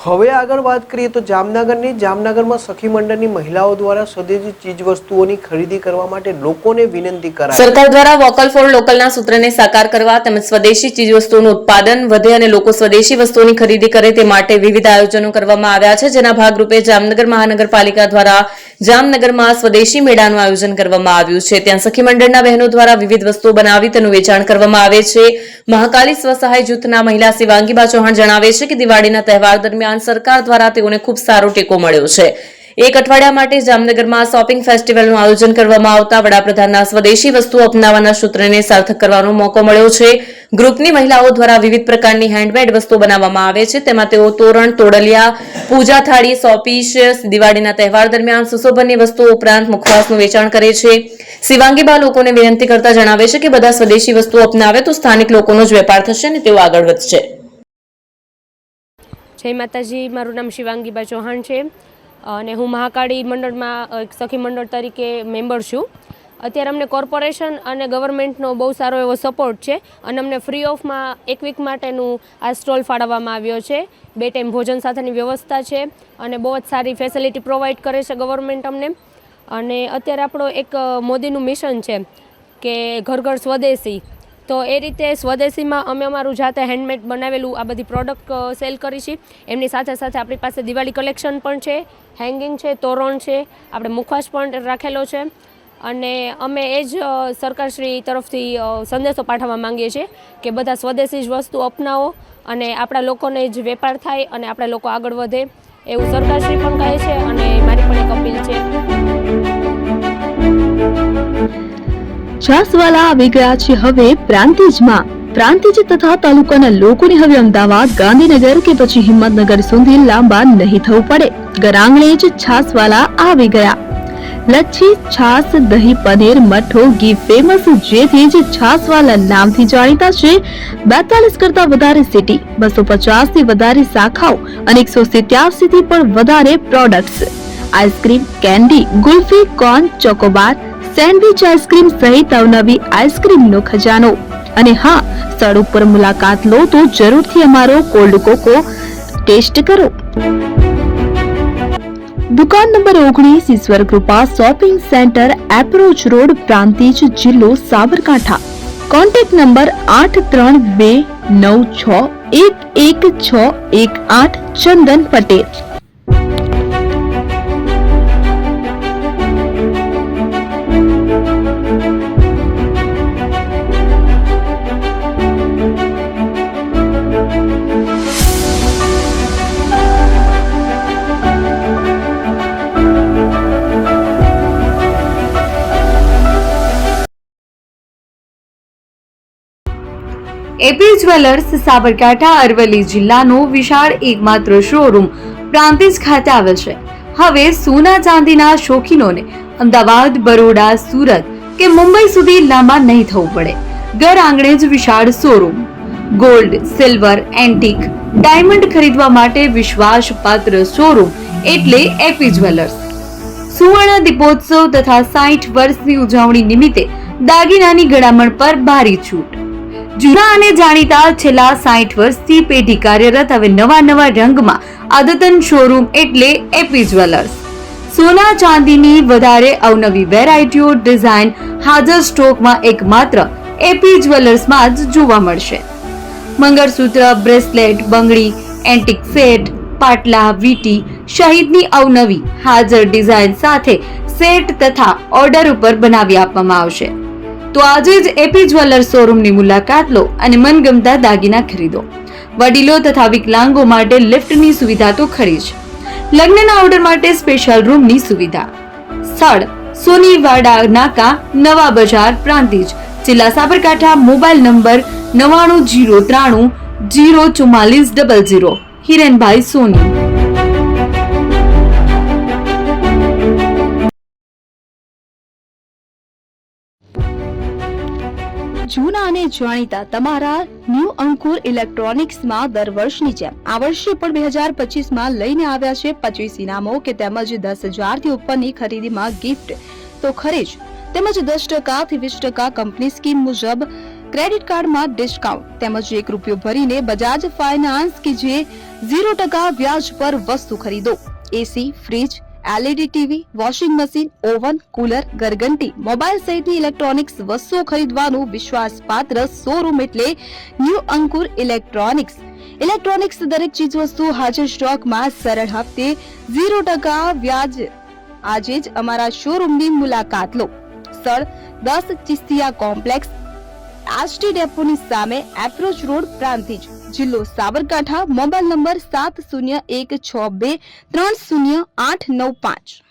હવે આગળ વાત કરીએ તો જામનગરમાં સખી મંડળની મહિલાઓ દ્વારા સ્વદેશી ચીજ વસ્તુઓની ખરીદી કરવા માટે લોકોને વિનંતી કરાઈ। સરકાર દ્વારા વોકલ ફોર લોકલના સૂત્રને સાકાર કરવા તેમજ સ્વદેશી ચીજ વસ્તુઓનું ઉત્પાદન વધે અને લોકો સ્વદેશી વસ્તુઓની ખરીદી કરે તે માટે વિવિધ આયોજનો કરવામાં આવ્યા છે, જેના ભાગરૂપે જામનગર મહાનગરપાલિકા દ્વારા જામનગરમાં સ્વદેશી મેળાનું આયોજન કરવામાં આવ્યું છે। ત્યાં સખી મંડળના બહેનો દ્વારા વિવિધ વસ્તુઓ બનાવી તેનું વેચાણ કરવામાં આવે છે। મહાકાલી સ્વસહાય જૂથના મહિલા શિવાંગીબા ચૌહાણ જણાવે છે કે દિવાળીના તહેવાર દરમિયાન સરકાર દ્વારા તેઓને ખૂબ સારો ટેકો મળ્યો છે। એક અઠવાડિયા માટે જામનગરમાં શોપિંગ ફેસ્ટિવલનું આયોજન કરવામાં આવતા વડાપ્રધાનના સ્વદેશી વસ્તુઓ અપનાવવાના સૂત્રને સાર્થક કરવાનો મોકો મળ્યો છે। ગ્રુપની મહિલાઓ દ્વારા વિવિધ પ્રકારની હેન્ડમેડ વસ્તુઓ બનાવવામાં આવે છે, તેમાં તેઓ તોરણ, તોડલિયા, પૂજા થાળી, સોપીશ, દિવાળીના તહેવાર દરમિયાન સુશોભનની વસ્તુઓ ઉપરાંત મુખવાસનું વેચાણ કરે છે। શિવાંગીબા લોકોને વિનંતી કરતા જણાવે છે કે બધા સ્વદેશી વસ્તુઓ અપનાવે તો સ્થાનિક લોકોનો જ વેપાર થશે અને તેઓ આગળ વધશે। જય માતાજી, મારું નામ શિવાંગીબા ચૌહાણ છે અને હું મહાકાળી મંડળમાં એક સખી મંડળ તરીકે મેમ્બર છું। અત્યારે અમને કોર્પોરેશન અને ગવર્મેન્ટનો બહુ સારો એવો સપોર્ટ છે અને અમને ફ્રી ઓફમાં એક વીક માટેનું આ સ્ટોલ ફાળવવામાં આવ્યો છે। 2 ટાઈમ ભોજન સાથેની વ્યવસ્થા છે અને બહુ જ સારી ફેસિલિટી પ્રોવાઈડ કરે છે ગવર્મેન્ટ અમને। અને અત્યારે આપણો એક મોદીનું મિશન છે કે ઘર ઘર સ્વદેશી, તો એ રીતે સ્વદેશીમાં અમે અમારું જાતે હેન્ડમેડ બનાવેલું આ બધી પ્રોડક્ટ સેલ કરી છે। એમની સાથે સાથે આપણી પાસે દિવાળી કલેક્શન પણ છે, હેંગિંગ છે, તોરણ છે, આપણે મુખવાસ પણ રાખેલો છે અને અમે એ જ સરકારશ્રી તરફથી સંદેશો પાઠવવા માંગીએ છીએ કે બધા સ્વદેશી જ વસ્તુ અપનાવો અને આપણા લોકોને જ વેપાર થાય અને આપણા લોકો આગળ વધે, એવું સરકારશ્રી પણ કહે છે અને મારી પણ એક અપીલ છે। છાસવાલા આવી ગયા છે હવે પ્રાંતિજમાં। પ્રાંતિજ તથા તાલુકાના લોકોને હવે અમદાવાદ, ગાંધીનગર કે પછી હિંમતનગર સુધી લાંબા નહીં થવું પડે। ઘરાંગણે જ છાસવાલા આવી ગયા। લચ્છી, છાસ, દહીં, પનીર, મઠ્ઠો, ઘી ફેમસ, જેથી જ છાસવાલા નામથી જાણીતા છે। 42 કરતા વધારે સિટી, 250 થી વધારે શાખાઓ અને 187 થી પણ વધારે products. Ice cream, candy, kulfi, corn, Chocobar, sandwich ice cream સહિત અવનવી આઈસ્ક્રીમનો ખજાનો। અને હા, સ્થળ ઉપર મુલાકાત લો તો જરૂરથી અમારો કોલ્ડ કોકો ટેસ્ટ કરો। દુકાન number 19, Ishwar Krupa shopping centre, approach road, Prantij, જિલ્લો Sabarkantha. Contact number 8326111618 Chandan Patel. AP jewellers Sabarkantha Aravalli જિલ્લાનો વિશાળ એકમાત્ર શોરૂમ પ્રાંતિજ ખાતે આવેલ છે। હવે સોના ચાંદીના શોખીનોને અમદાવાદ, બરોડા, સુરત કે મુંબઈ સુધી લાંબા નહીં થવું પડે। ઘર આંગણે જ વિશાળ showroom. Gold, silver, antique, diamond ખરીદવા માટે વિશ્વાસપાત્ર શોરૂમ એટલે એપી જ્વેલર્સ। સુવર્ણ દીપોત્સવ તથા 60 વર્ષની ઉજવણી નિમિત્તે દાગીનાની ગળામણ પર ભારી છૂટ। જૂના અને જાણીતા છેલ્લા 60 વર્ષથી પેઢી કાર્યરત હવે નવા રંગમાં અદ્યતન શોરૂમ એટલે એપી જ્વેલર્સ। સોના ચાંદીની વધારે અવનવી વેરાયટીઓ, ડિઝાઇન હાજર સ્ટોકમાં એકમાત્ર એપી જ્વેલર્સમાં જ જોવા મળશે। મંગળસૂત્ર, બ્રેસલેટ, બંગડી, એન્ટિક સેટ, પાટલા, વીટી સહિતની અવનવી હાજર ડિઝાઇન સાથે સેટ તથા ઓર્ડર ઉપર બનાવી આપવામાં આવશે। તો આજે જ એપી જ્વેલર્સ શોરૂમની મુલાકાત લો અને મનગમતા દાગીના ખરીદો। વડીલો તથા વિકલાંગો માટે લિફ્ટની સુવિધા તો ખરી જ, લગ્નના ઓર્ડર માટે સ્પેશિયલ રૂમની સુવિધા। સ્થળ સોનીવાડા નાકા, નવા બજાર, પ્રાંતિજ, જિલ્લા સાબરકાંઠા। Mobile number 9903304400। હિરેનભાઈ સોની। જૂના અને જાણીતા તમારા ન્યૂ અંકુર ઇલેક્ટ્રોનિક્સમાં દર વર્ષની જેમ આ વર્ષે પણ 2025માં લઈને આવ્યા છે 25 ઇનામો કે તેમજ 10,000 થી ઉપરની ખરીદીમાં ગિફ્ટ તો ખરી જ, તેમજ 10% થી 20% કંપની સ્કીમ મુજબ ક્રેડિટ કાર્ડમાં ડિસ્કાઉન્ટ તેમજ ₹1 ભરીને બજાજ ફાઇનાન્સ કે જે 0% વ્યાજ પર વસ્તુ ખરીદો. AC, fridge, LED TV, washing machine, oven, cooler, ગરગંટી, મોબાઈલ સહિતની ઇલેક્ટ્રોનિક્સ વસ્તુઓ ખરીદવાનું વિશ્વાસપાત્ર શોરૂમ એટલે ન્યૂ અંકુર ઇલેક્ટ્રોનિક્સ. ઇલેક્ટ્રોનિક્સ દરેક ચીજ વસ્તુ હાજર સ્ટોકમાં સરળ હપ્તે 0% વ્યાજ. આજે જ અમારા શોરૂમની મુલાકાત લો. સ્થળ 10 ચિસ્તિયા કોમ્પ્લેક્સ, આષ્ટી ડેપોની સામે, એપ્રોચ રોડ, પ્રાંતિજ, જિલ્લો સાબરકાંઠા. Mobile number 7016230895.